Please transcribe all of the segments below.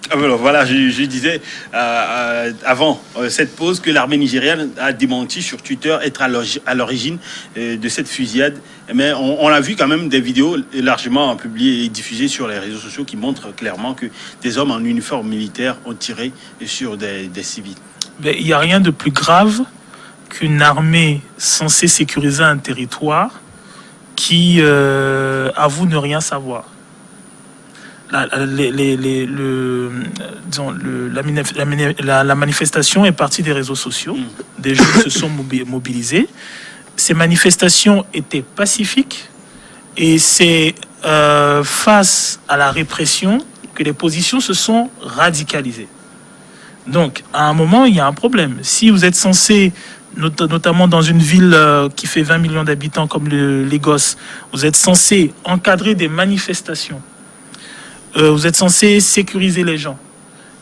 Alors voilà, je disais avant cette pause que l'armée nigériane a démenti sur Twitter être à l'origine de cette fusillade. Mais on a vu quand même des vidéos largement publiées et diffusées sur les réseaux sociaux qui montrent clairement que des hommes en uniforme militaire ont tiré sur des civils. Mais il n'y a rien de plus grave qu'une armée censée sécuriser un territoire qui avoue ne rien savoir. La manifestation est partie des réseaux sociaux. Des jeunes se sont mobilisés. Ces manifestations étaient pacifiques et c'est face à la répression que les positions se sont radicalisées. Donc, à un moment, il y a un problème. Si vous êtes censé, notamment dans une ville qui fait 20 millions d'habitants comme le Lagos, vous êtes censé encadrer des manifestations. Vous êtes censé sécuriser les gens.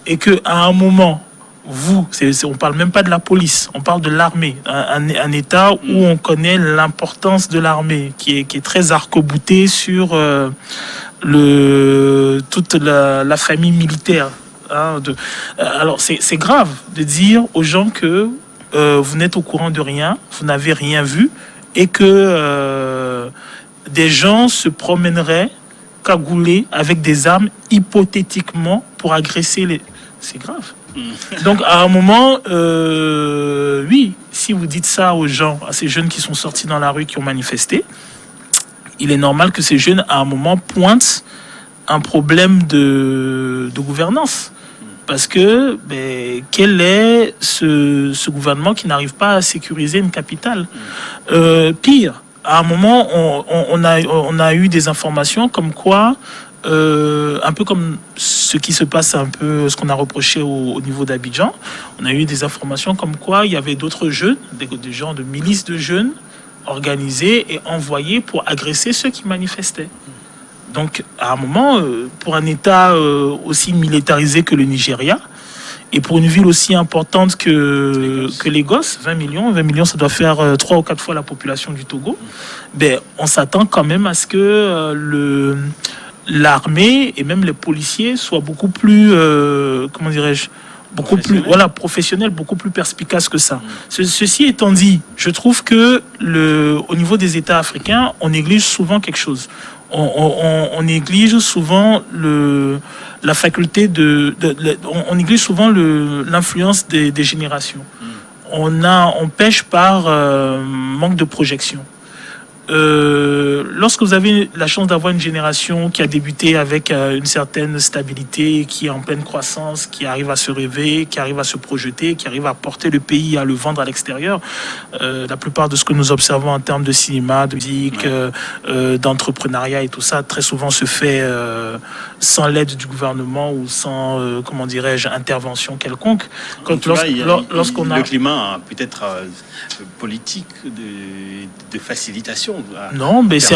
Et qu'à un moment, on ne parle même pas de la police, on parle de l'armée. Un État où on connaît l'importance de l'armée, qui est très arc-bouté sur toute la famille militaire. Alors, c'est grave de dire aux gens que vous n'êtes au courant de rien, vous n'avez rien vu, et que des gens se promèneraient cagoulés avec des armes hypothétiquement pour agresser les... C'est grave. Donc à un moment, oui, si vous dites ça aux gens, à ces jeunes qui sont sortis dans la rue, qui ont manifesté, il est normal que ces jeunes, à un moment, pointent un problème de gouvernance. Parce que quel est ce gouvernement qui n'arrive pas à sécuriser une capitale? Pire, à un moment, on a eu des informations comme quoi, un peu comme ce qui se passe, un peu ce qu'on a reproché au niveau d'Abidjan, on a eu des informations comme quoi il y avait d'autres jeunes, des gens de milices de jeunes organisés et envoyés pour agresser ceux qui manifestaient. Donc, à un moment, pour un État aussi militarisé que le Nigeria, et pour une ville aussi importante que Lagos, 20 millions, ça doit faire 3 ou 4 fois la population du Togo, on s'attend quand même à ce que l'armée et même les policiers soient beaucoup plus, professionnels, beaucoup plus perspicaces que ça. Ceci étant dit, je trouve que au niveau des États africains, on néglige souvent quelque chose. On néglige souvent la faculté on néglige souvent l'influence des générations. On pêche par manque de projection. Lorsque vous avez la chance d'avoir une génération qui a débuté avec une certaine stabilité, qui est en pleine croissance, qui arrive à se rêver, qui arrive à se projeter, qui arrive à porter le pays, à le vendre à l'extérieur, la plupart de ce que nous observons en termes de cinéma, de musique, d'entrepreneuriat et tout ça, très souvent se fait sans l'aide du gouvernement ou sans, intervention quelconque. Le climat peut-être politique de facilitation. Non, mais c'est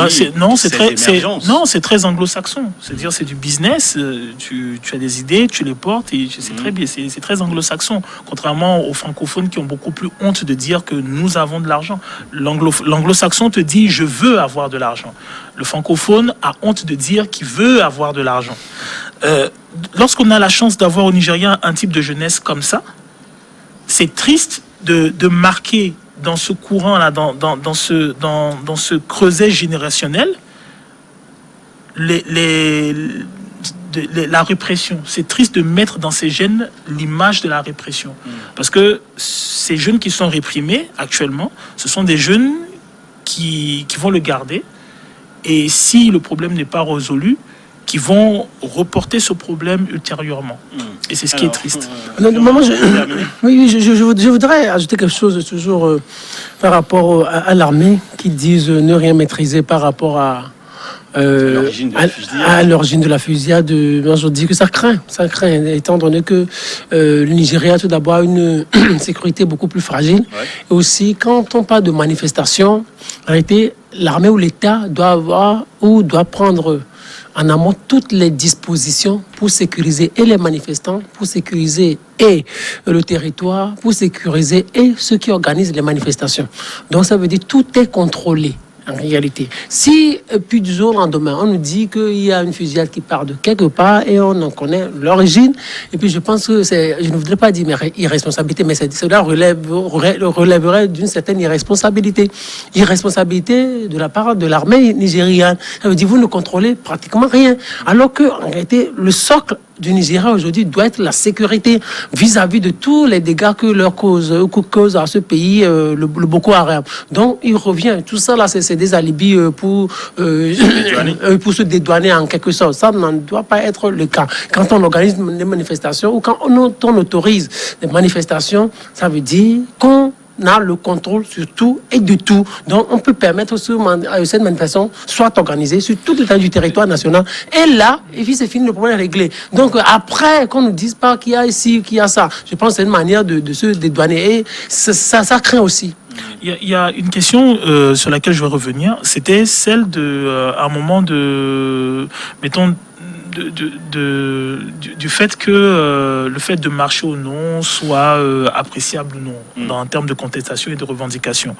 très anglo-saxon. C'est-à-dire, c'est du business. Tu as des idées, tu les portes et c'est très bien. C'est très anglo-saxon. Contrairement aux francophones qui ont beaucoup plus honte de dire que nous avons de l'argent. L'anglo-saxon te dit je veux avoir de l'argent. Le francophone a honte de dire qu'il veut avoir de l'argent. Lorsqu'on a la chance d'avoir au Nigeria un type de jeunesse comme ça, c'est triste de marquer dans ce courant-là, dans ce creuset générationnel, la répression. C'est triste de mettre dans ces jeunes l'image de la répression. Parce que ces jeunes qui sont réprimés actuellement, ce sont des jeunes qui vont le garder. Et si le problème n'est pas résolu, qui vont reporter ce problème ultérieurement. Et c'est ce qui est triste. Je voudrais ajouter quelque chose toujours par rapport à l'armée qui disent ne rien maîtriser par rapport à l'origine de la fusillade. Je dis que ça craint, étant donné que le Nigeria, tout d'abord, a une sécurité beaucoup plus fragile. Ouais. Et aussi, quand on parle de manifestation, en réalité, l'armée ou l'État doit prendre en amont toutes les dispositions pour sécuriser et les manifestants, pour sécuriser et le territoire, pour sécuriser et ceux qui organisent les manifestations. Donc ça veut dire tout est contrôlé. en réalité. Si, puis du jour au lendemain, on nous dit qu'il y a une fusillade qui part de quelque part et on en connaît l'origine, et puis je pense que je ne voudrais pas dire irresponsabilité, mais cela relèverait d'une certaine irresponsabilité. Irresponsabilité de la part de l'armée nigériane. Ça veut dire vous ne contrôlez pratiquement rien. Alors que, en réalité, le socle du Nigeria aujourd'hui doit être la sécurité vis-à-vis de tous les dégâts que leur cause à ce pays, le Boko Haram. Donc, il revient. Tout ça, là, c'est des alibis pour se dédouaner en quelque sorte. Ça ne doit pas être le cas. Quand on organise des manifestations ou quand on autorise des manifestations, ça veut dire qu'on a le contrôle sur tout et de tout. Donc, on peut permettre que cette manifestation soit organisée sur toute l'étendue du territoire national. Et là, et puis c'est fini, le problème est réglé. Donc, après, qu'on ne dise pas qu'il y a ici, qu'il y a ça, je pense que c'est une manière de se dédouaner. Et ça craint aussi. Il y a une question sur laquelle je vais revenir. C'était celle à un moment mettons, du fait que le fait de marcher ou non soit appréciable ou non en termes de contestation et de revendication.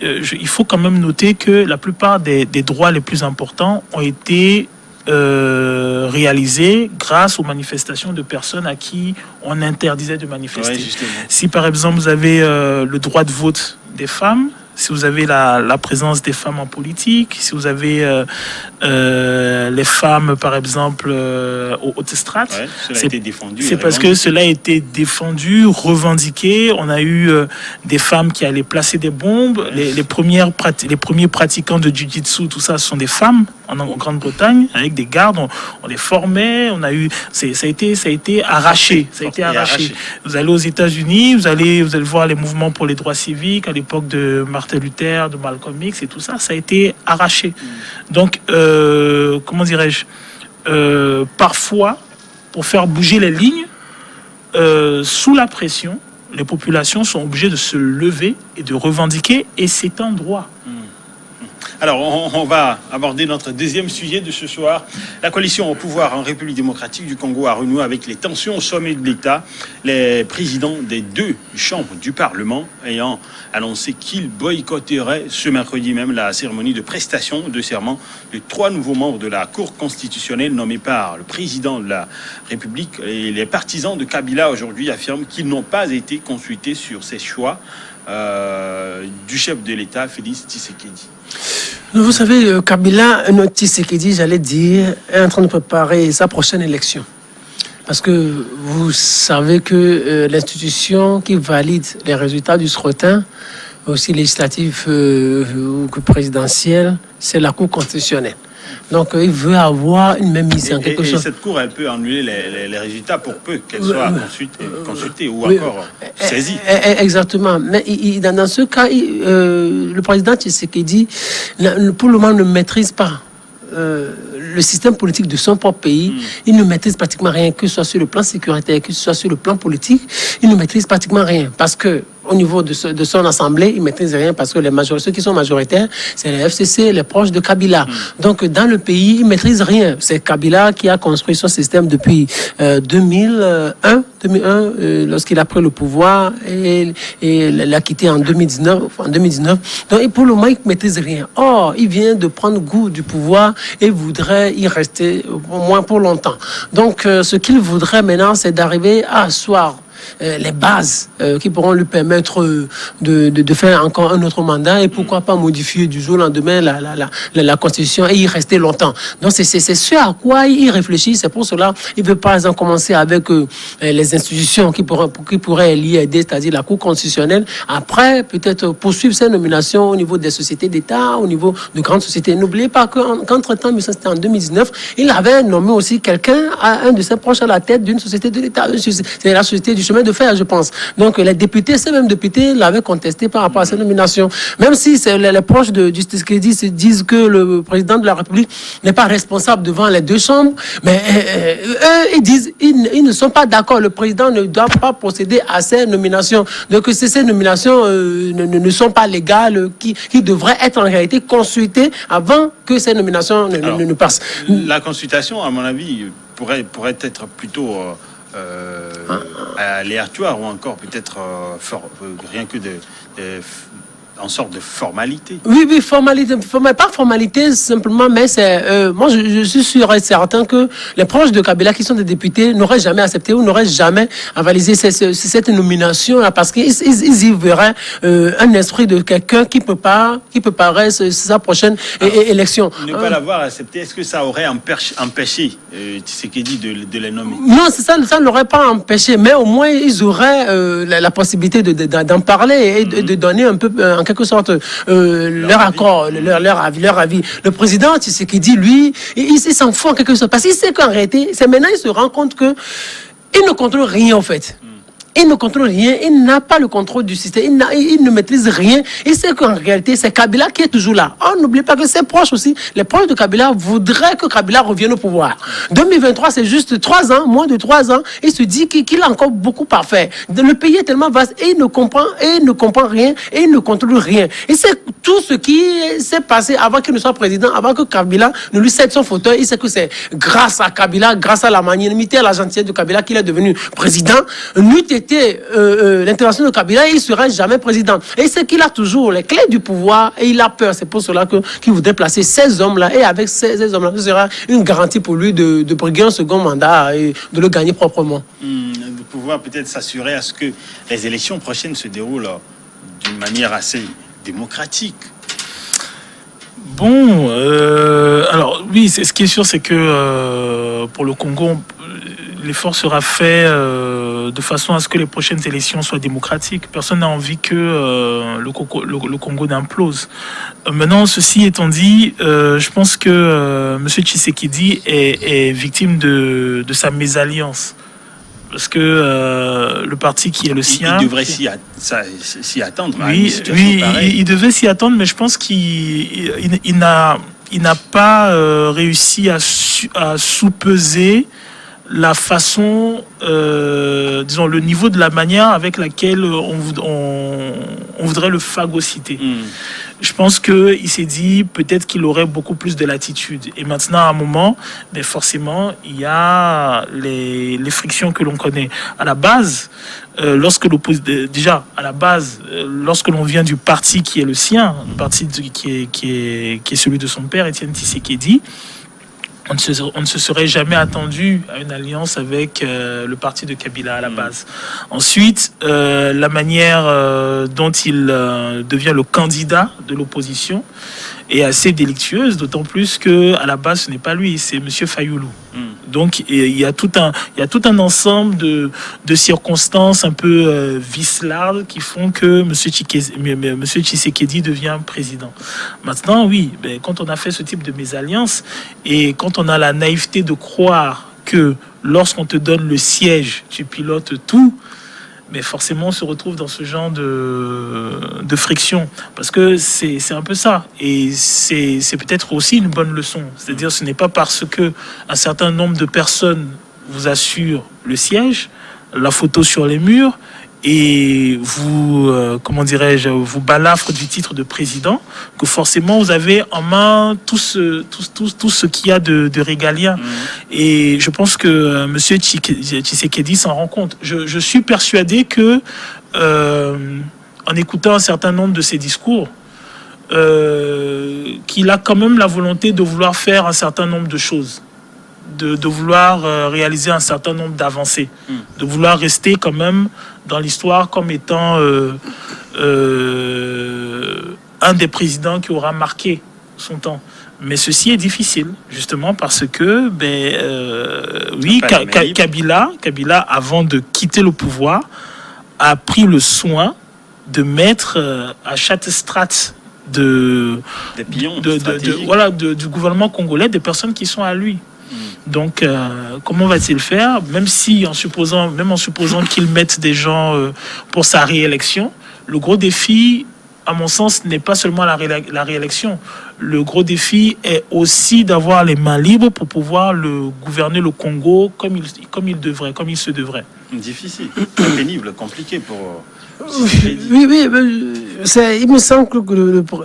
Il faut quand même noter que la plupart des droits les plus importants ont été réalisés grâce aux manifestations de personnes à qui on interdisait de manifester. Ouais, si par exemple vous avez le droit de vote des femmes, si vous avez la présence des femmes en politique, si vous avez les femmes, par exemple, aux hautes strates, c'est parce que cela a été défendu, revendiqué. On a eu des femmes qui allaient placer des bombes. Les premiers pratiquants de Jiu-Jitsu, tout ça, ce sont des femmes en Grande-Bretagne, avec des gardes. On les formait. On a eu, ça a été arraché. Ça a été arraché. Vous allez aux États-Unis, vous allez voir les mouvements pour les droits civiques à l'époque de Martin Luther, de Malcolm X et tout ça, ça a été arraché. Donc, comment dirais-je, parfois, pour faire bouger les lignes, sous la pression, les populations sont obligées de se lever et de revendiquer, et c'est un droit. Alors, on va aborder notre deuxième sujet de ce soir. La coalition au pouvoir en République démocratique du Congo a renoué avec les tensions au sommet de l'État. Les présidents des deux chambres du Parlement ayant annoncé qu'ils boycotteraient ce mercredi même la cérémonie de prestation de serment de 3 nouveaux membres de la Cour constitutionnelle nommés par le président de la République. Et les partisans de Kabila aujourd'hui affirment qu'ils n'ont pas été consultés sur ces choix du chef de l'État, Félix Tshisekedi. Vous savez, Kabila, Tshisekedi, j'allais dire, est en train de préparer sa prochaine élection. Parce que vous savez que l'institution qui valide les résultats du scrutin, aussi législatif ou présidentiel, c'est la Cour constitutionnelle. Donc, il veut avoir une même mise en quelque chose. Et cette cour, elle peut annuler les résultats pour peu qu'elle soit consultée ou encore saisie. Exactement. Mais dans ce cas, le président Tshisekedi, pour le moment, ne maîtrise pas le système politique de son propre pays. Il ne maîtrise pratiquement rien, que ce soit sur le plan sécuritaire, que ce soit sur le plan politique. Il ne maîtrise pratiquement rien parce que au niveau de son assemblée, il ne maîtrise rien parce que ceux qui sont majoritaires, c'est les FCC, les proches de Kabila. Donc, dans le pays, il ne maîtrise rien. C'est Kabila qui a construit son système depuis 2001, lorsqu'il a pris le pouvoir et l'a quitté en 2019. Donc, pour le moment, il ne maîtrise rien. Or, il vient de prendre goût du pouvoir et voudrait y rester au moins pour longtemps. Donc, ce qu'il voudrait maintenant, c'est d'arriver à asseoir les bases qui pourront lui permettre de faire encore un autre mandat et pourquoi pas modifier du jour au lendemain la Constitution et y rester longtemps. Donc c'est ce à quoi il réfléchit. C'est pour cela qu'il veut par exemple commencer avec les institutions qui pourraient l'y aider, c'est-à-dire la Cour constitutionnelle. Après, peut-être poursuivre ses nominations au niveau des sociétés d'État, au niveau de grandes sociétés. N'oubliez pas qu'entre-temps, mais ça c'était en 2019, il avait nommé aussi quelqu'un, un de ses proches à la tête d'une société de l'État. C'est la société du chemin de fer, je pense. Donc les députés, ces mêmes députés l'avaient contesté par rapport à ces nominations. Même si les proches de Tshisekedi se disent que le président de la République n'est pas responsable devant les deux chambres, mais eux, ils disent ils ne sont pas d'accord. Le président ne doit pas procéder à ces nominations. Donc ces nominations ne sont pas légales, qui devraient être en réalité consultées avant que ces nominations ne passent. La consultation, à mon avis, pourrait être plutôt aléatoire ou encore peut-être rien que en sorte de formalité. Oui, formalité, pas formalité simplement, mais c'est moi je suis sûr et certain que les proches de Kabila qui sont des députés n'auraient jamais accepté ou n'auraient jamais avalisé cette nomination là parce qu'ils y verraient un esprit de quelqu'un qui préparait sa prochaine élection. Ne pas l'avoir accepté, est-ce que ça aurait empêché Tshisekedi de les nommer? Non, ça ne l'aurait pas empêché, mais au moins ils auraient la possibilité d'en parler et de donner un peu, en quelque sorte, leur accord, leur avis. Le président Tshisekedi, lui, il s'en fout en quelque sorte. Parce qu'il sait qu'en réalité, c'est maintenant il se rend compte que il ne contrôle rien en fait. Il ne contrôle rien, il n'a pas le contrôle du système, il ne maîtrise rien. Il sait qu'en réalité, c'est Kabila qui est toujours là. On n'oublie pas que ses proches aussi, les proches de Kabila voudraient que Kabila revienne au pouvoir. 2023, c'est juste 3 ans, moins de 3 ans. Il se dit qu'il a encore beaucoup à faire. Le pays est tellement vaste et il ne comprend rien et il ne contrôle rien. Et c'est tout ce qui s'est passé avant qu'il ne soit président, avant que Kabila ne lui cède son fauteuil. Il sait que c'est grâce à Kabila, grâce à la magnanimité, à la gentillesse de Kabila qu'il est devenu président. L'intervention de Kabila, il ne serait jamais président. Et c'est qu'il a toujours les clés du pouvoir et il a peur. C'est pour cela qu'il voudrait placer ces hommes-là. Et avec ces hommes-là, ce sera une garantie pour lui de briguer un second mandat et de le gagner proprement. De pouvoir peut-être s'assurer à ce que les élections prochaines se déroulent d'une manière assez démocratique. Bon, alors oui, ce qui est sûr, c'est que pour le Congo, l'effort sera fait de façon à ce que les prochaines élections soient démocratiques. Personne n'a envie que le Congo n'implose. Maintenant, ceci étant dit, je pense que M. Tshisekedi est victime de sa mésalliance. Parce que le parti qui est le sien... Il devrait s'y attendre. Oui, il devait s'y attendre, mais je pense qu'il n'a pas réussi à sous-peser la façon, disons, le niveau de la manière avec laquelle on voudrait le phagocyter. Je pense qu'il s'est dit peut-être qu'il aurait beaucoup plus de latitude. Et maintenant, à un moment, mais forcément, il y a les frictions que l'on connaît. À la base, lorsque l'on vient du parti qui est le sien, le parti qui est celui de son père, Étienne Tshisekedi, on ne se serait jamais attendu à une alliance avec le parti de Kabila à la base. Ensuite, la manière dont il devient le candidat de l'opposition est assez délictueuse, d'autant plus que à la base ce n'est pas lui, c'est Monsieur Fayoulou. Donc il y a tout un ensemble de circonstances un peu vicelardes qui font que Monsieur Tshisekedi devient président. Maintenant, oui, quand on a fait ce type de mésalliance et quand on a la naïveté de croire que lorsqu'on te donne le siège, tu pilotes tout, mais forcément on se retrouve dans ce genre de friction. Parce que c'est un peu ça. Et c'est peut-être aussi une bonne leçon. C'est-à-dire ce n'est pas parce que un certain nombre de personnes vous assurent le siège, la photo sur les murs, et vous, vous balafre du titre de président, que forcément vous avez en main tout ce qu'il y a de régalien. Et je pense que M. Tshisekedi s'en rend compte. Je suis persuadé que, en écoutant un certain nombre de ses discours, qu'il a quand même la volonté de vouloir faire un certain nombre de choses. De vouloir réaliser un certain nombre d'avancées, de vouloir rester quand même dans l'histoire comme étant un des présidents qui aura marqué son temps. Mais ceci est difficile, justement parce que, Kabila, avant de quitter le pouvoir, a pris le soin de mettre à chaque strate du gouvernement congolais des personnes qui sont à lui. Donc, comment va-t-il faire, même en supposant qu'il mette des gens pour sa réélection? Le gros défi, à mon sens, n'est pas seulement la réélection. Le gros défi est aussi d'avoir les mains libres pour pouvoir gouverner le Congo comme il se devrait. Difficile, pénible, compliqué pour... Oui, il me semble que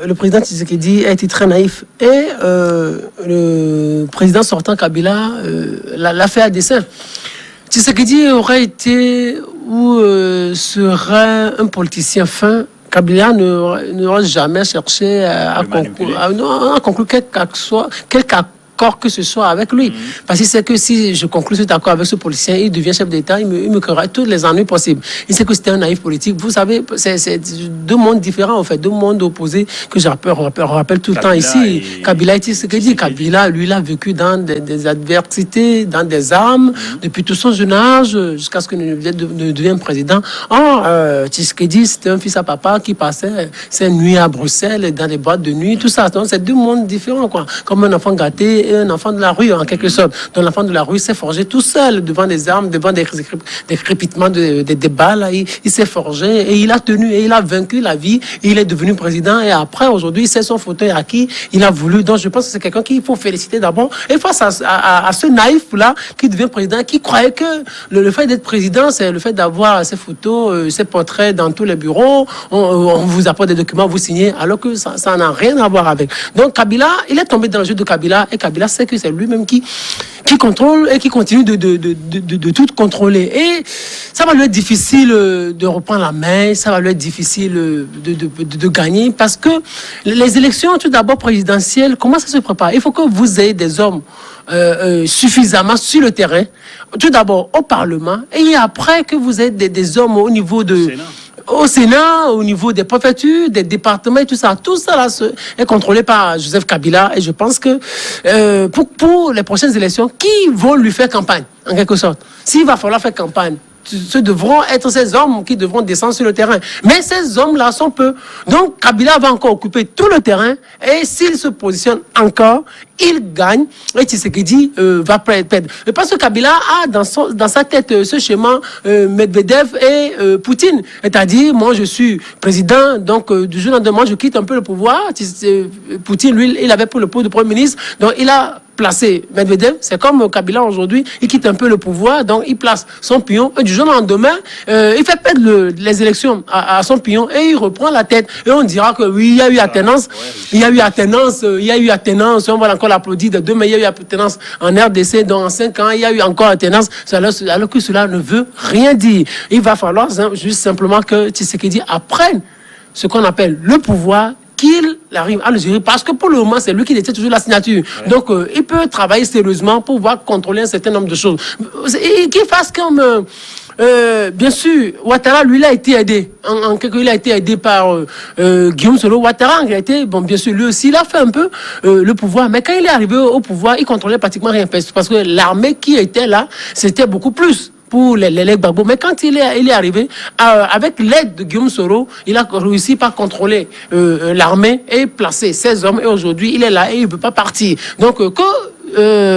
le président Tshisekedi a été très naïf et le président sortant Kabila l'a fait à dessein. Tshisekedi aurait été ou serait un politicien fin Kabila n'aura jamais cherché à conclure quelque accord que ce soit avec lui. Parce qu'il sait que si je conclue cet accord avec ce politicien, il devient chef d'État, il me créera tous les ennuis possibles. Il sait que c'était un naïf politique. Vous savez, c'est deux mondes différents, en fait, deux mondes opposés que je rappelle tout le temps ici. Kabila, ce qu'il dit. Kabila, lui, il a vécu dans des adversités, dans des armes, depuis tout son jeune âge, jusqu'à ce qu'il ne devienne président. Tshisekedi, c'était un fils à papa qui passait ses nuits à Bruxelles, dans des boîtes de nuit, tout ça. Donc, c'est deux mondes différents, quoi. Comme un enfant gâté et un enfant de la rue, en quelque sorte. Donc, l'enfant de la rue s'est forgé tout seul devant des armes, devant des crépitements, des débats. Là. Il s'est forgé et il a tenu et il a vaincu la vie. Et il est devenu président. Et après, aujourd'hui, il sait son fauteuil à qui il a voulu. Donc, je pense que c'est quelqu'un qu'il faut féliciter d'abord. Et face à ce naïf-là qui devient président, qui croyait que le fait d'être président, c'est le fait d'avoir ses photos, ses portraits dans tous les bureaux. On vous apporte des documents, vous signez, alors que ça n'a rien à voir avec. Donc, Kabila, il est tombé dans le jeu de Kabila. Et Kabila sait que c'est lui-même qui contrôle et qui continue de tout contrôler. Et ça va lui être difficile de reprendre la main, ça va lui être difficile de gagner, parce que les élections, tout d'abord présidentielles, comment ça se prépare? Il faut que vous ayez des hommes suffisamment sur le terrain, tout d'abord au Parlement, et après que vous ayez des hommes au niveau au Sénat, au niveau des préfectures, des départements et tout ça là est contrôlé par Joseph Kabila. Et je pense que pour les prochaines élections, qui vont lui faire campagne, en quelque sorte? S'il va falloir faire campagne, ce devront être ces hommes qui devront descendre sur le terrain. Mais ces hommes-là sont peu. Donc, Kabila va encore occuper tout le terrain. Et s'il se positionne encore, il gagne. Et Tshisekedi va perdre. Parce que Kabila a dans sa tête ce schéma Medvedev et Poutine. C'est-à-dire, moi, je suis président, donc du jour au lendemain, je quitte un peu le pouvoir. Poutine, lui, il avait pris le poste de Premier ministre. Donc, il a placé Medvedev, c'est comme Kabila aujourd'hui, il quitte un peu le pouvoir, donc il place son pion, et du jour au lendemain, il fait perdre les élections à son pion, et il reprend la tête, et on dira que oui, il y a eu alternance, on va encore l'applaudir de demain, il y a eu alternance en RDC, donc en 5 ans, il y a eu encore alternance, alors que cela ne veut rien dire. Il va falloir juste simplement que Tshisekedi apprenne ce qu'on appelle le pouvoir, qu'il arrive à le gérer, parce que pour le moment, c'est lui qui détient toujours la signature. Ouais. Donc, il peut travailler sérieusement pour pouvoir contrôler un certain nombre de choses. Et qu'il fasse comme... bien sûr, Ouattara, lui, il a été aidé. Il a été aidé par Guillaume Soro. Ouattara, en réalité, bon, bien sûr, lui aussi, il a fait un peu le pouvoir. Mais quand il est arrivé au pouvoir, il contrôlait pratiquement rien. Parce que l'armée qui était là, c'était beaucoup plus pour les Gbagbo. Mais quand il est arrivé, avec l'aide de Guillaume Soro, il a réussi par contrôler l'armée et placer ses hommes. Et aujourd'hui, il est là et il ne peut pas partir. Donc,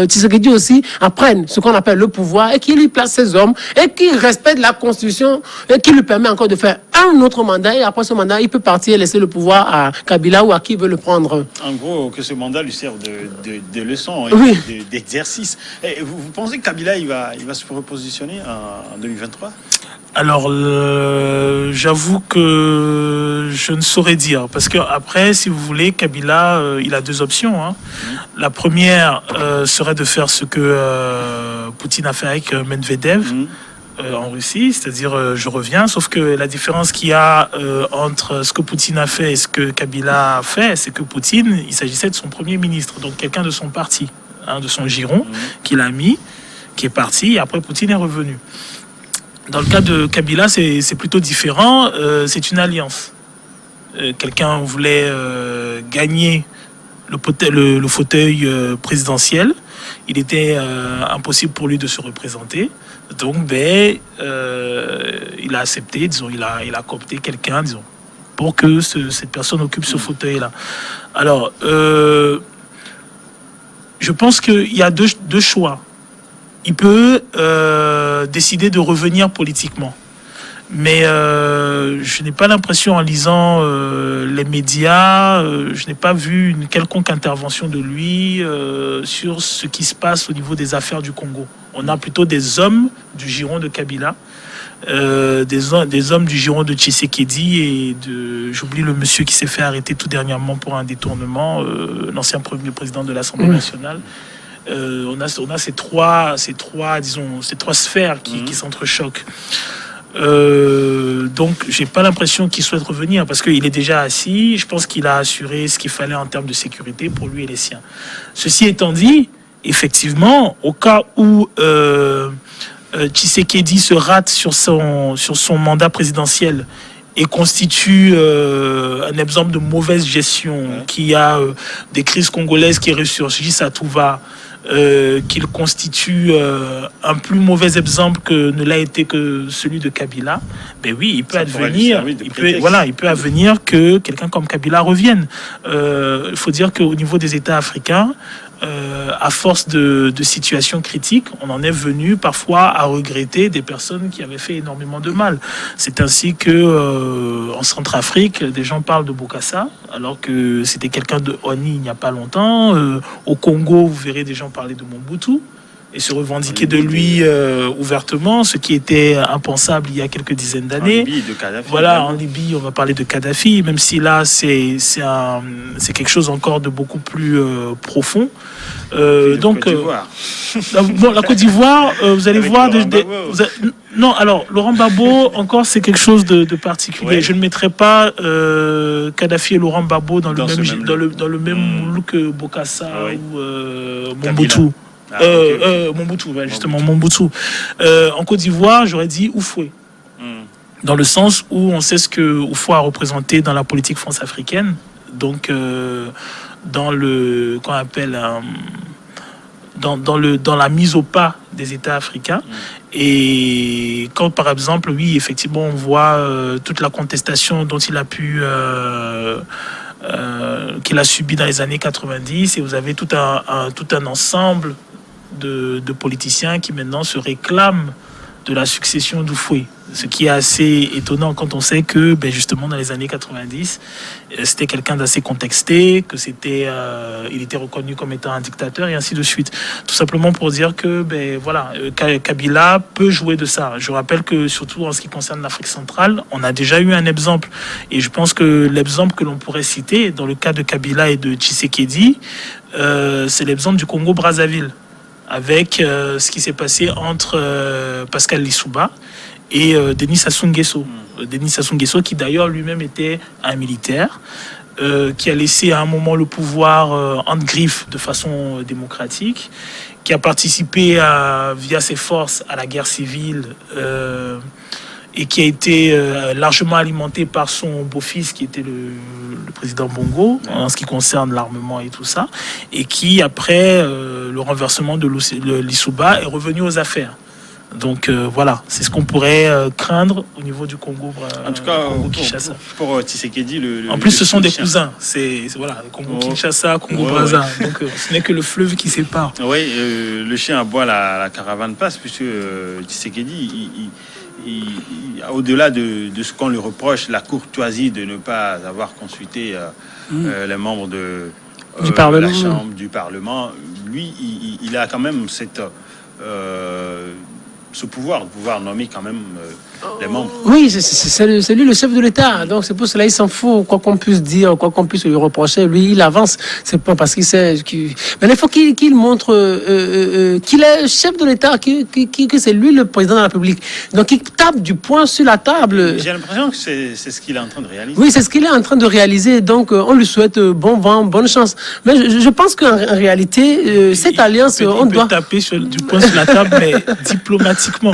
Tshisekedi aussi apprenne ce qu'on appelle le pouvoir et qu'il y place ses hommes et qu'il respecte la Constitution et qui lui permet encore de faire un autre mandat. Et après ce mandat, il peut partir et laisser le pouvoir à Kabila ou à qui veut le prendre. En gros, que ce mandat lui serve de leçon, oui, d'exercice. Et vous pensez que Kabila il va se repositionner en 2023? Alors, j'avoue que je ne saurais dire. Parce que après, si vous voulez, Kabila, il a deux options. Hein. La première serait de faire ce que Poutine a fait avec Medvedev en Russie. C'est-à-dire, je reviens. Sauf que la différence qu'il y a entre ce que Poutine a fait et ce que Kabila a fait, c'est que Poutine, il s'agissait de son premier ministre. Donc, quelqu'un de son parti, de son giron, qu'il a mis, qui est parti. Et après, Poutine est revenu. Dans le cas de Kabila, c'est plutôt différent. C'est une alliance. Quelqu'un voulait gagner le fauteuil présidentiel. Il était impossible pour lui de se représenter. Donc, il a accepté, disons, il a coopté quelqu'un, disons, pour que cette personne occupe ce fauteuil-là. Alors, je pense qu'il y a deux choix. Il peut décider de revenir politiquement. Mais je n'ai pas l'impression, en lisant les médias, je n'ai pas vu une quelconque intervention de lui sur ce qui se passe au niveau des affaires du Congo. On a plutôt des hommes du giron de Kabila, des hommes du giron de Tshisekedi et j'oublie le monsieur qui s'est fait arrêter tout dernièrement pour un détournement, l'ancien premier président de l'Assemblée nationale. On a ces trois sphères qui s'entrechoquent. Donc, j'ai pas l'impression qu'il souhaite revenir parce qu'il est déjà assis. Je pense qu'il a assuré ce qu'il fallait en termes de sécurité pour lui et les siens. Ceci étant dit, effectivement, au cas où Tshisekedi se rate sur son mandat présidentiel et constitue un exemple de mauvaise gestion, qui a des crises congolaises qui ressurgissent à tout va, qu'il constitue un plus mauvais exemple que ne l'a été que celui de Kabila, ben oui, il peut advenir, il peut advenir que quelqu'un comme Kabila revienne. Il faut dire qu'au niveau des États africains, à force de situations critiques, on en est venu parfois à regretter des personnes qui avaient fait énormément de mal. C'est ainsi que en Centrafrique, des gens parlent de Bokassa, alors que c'était quelqu'un de Oni il n'y a pas longtemps. Au Congo, vous verrez des gens parler de Mobutu et se revendiquer de lui ouvertement, ce qui était impensable il y a quelques dizaines d'années. En Libye, on va parler de Kadhafi, même si là, c'est quelque chose encore de beaucoup plus profond. Donc, la Côte d'Ivoire, vous allez voir... Non, alors, Laurent Gbagbo, encore, c'est quelque chose de particulier. Ouais. Je ne mettrai pas Kadhafi et Laurent Gbagbo dans le même moule que Bokassa ou Mobutu. Mobutu, justement, Mobutu. En Côte d'Ivoire, j'aurais dit Oufoué. Dans le sens où on sait ce que Oufoué a représenté dans la politique france-africaine. Donc, dans le qu'on appelle dans la mise au pas des États africains. Et quand, par exemple, oui, effectivement, on voit toute la contestation dont il a pu qu'il a subi dans les années 90, et vous avez tout un ensemble de politiciens qui maintenant se réclament de la succession d'Oufoué. Ce qui est assez étonnant quand on sait que, justement, dans les années 90, c'était quelqu'un d'assez contesté, que il était reconnu comme étant un dictateur et ainsi de suite. Tout simplement pour dire que, Kabila peut jouer de ça. Je rappelle que, surtout en ce qui concerne l'Afrique centrale, on a déjà eu un exemple. Et je pense que l'exemple que l'on pourrait citer, dans le cas de Kabila et de Tshisekedi, c'est l'exemple du Congo-Brazzaville, avec ce qui s'est passé entre Pascal Lissouba et Denis Sassou Nguesso. Denis Sassou Nguesso, qui d'ailleurs lui-même était un militaire, qui a laissé à un moment le pouvoir entre griffes de façon démocratique, qui a participé via ses forces à la guerre civile et qui a été largement alimenté par son beau-fils, qui était le président Bongo, en ce qui concerne l'armement et tout ça, et qui, après le renversement de Lissouba, est revenu aux affaires. Donc voilà, c'est ce qu'on pourrait craindre au niveau du Congo. En tout cas, pour Tshisekedi, en plus, ce sont des cousins. C'est Congo-Kinshasa, Congo-Brazza. Donc ce n'est que le fleuve qui sépare. Oui, le chien aboie, la caravane passe, puisque Tshisekedi, au-delà de ce qu'on lui reproche, la courtoisie de ne pas avoir consulté les membres du Parlement. La Chambre du Parlement, lui, il a quand même ce pouvoir de pouvoir nommer quand même les membres. Oui, c'est lui le chef de l'État. Donc c'est pour cela qu'il s'en fout, quoi qu'on puisse dire, quoi qu'on puisse lui reprocher. Lui, il avance. C'est pas parce qu'il sait. Mais il faut qu'il montre qu'il est chef de l'État, que c'est lui le président de la République. Donc il tape du poing sur la table. J'ai l'impression que c'est ce qu'il est en train de réaliser. Oui, c'est ce qu'il est en train de réaliser. Donc on lui souhaite bon vent, bonne chance. Mais je pense qu'en réalité, cette alliance, on doit taper du poing sur la table, mais diplomatiquement.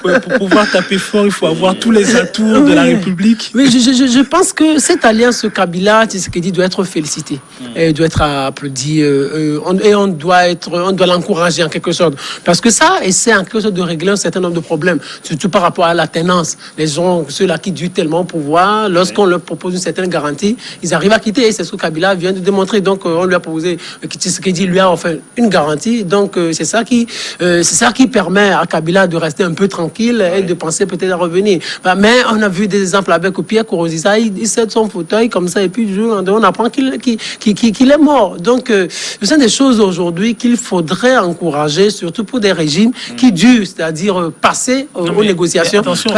Pour pouvoir taper fort, il faut avoir tous les atours de la République. Oui, je pense que cette alliance Kabila, Tshisekedi, doit être félicitée, et doit être applaudie, et on doit l'encourager en quelque sorte, parce que ça essaie en quelque sorte de régler un certain nombre de problèmes, surtout par rapport à la tenance. Les gens, ceux-là qui durent tellement au pouvoir, lorsqu'on leur propose une certaine garantie, ils arrivent à quitter, et c'est ce que Kabila vient de démontrer. Donc on lui a proposé, Tshisekedi lui a offert une garantie, donc c'est ça qui permet à Kabila de rester un peu tranquille et de penser peut-être à revenir. Mais on a vu des exemples avec Pierre Kourouziza, il cède son fauteuil comme ça, et puis on apprend qu'il est mort. Donc ce sont des choses aujourd'hui qu'il faudrait encourager, surtout pour des régimes qui durent, c'est-à-dire passer aux négociations. Attention,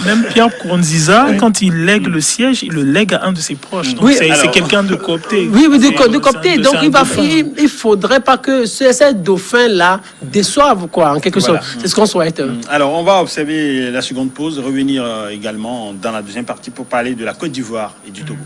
même Pierre Kourouziza, quand il lègue le siège, il le lègue à un de ses proches. Donc c'est quelqu'un de coopté. Oui, de coopté. Donc il faudrait pas que ces dauphins-là déçoivent, quoi, en quelque sorte. C'est ce ce qu'on souhaite. Alors, on va observer la seconde pause, revenir également dans la deuxième partie pour parler de la Côte d'Ivoire et du Togo.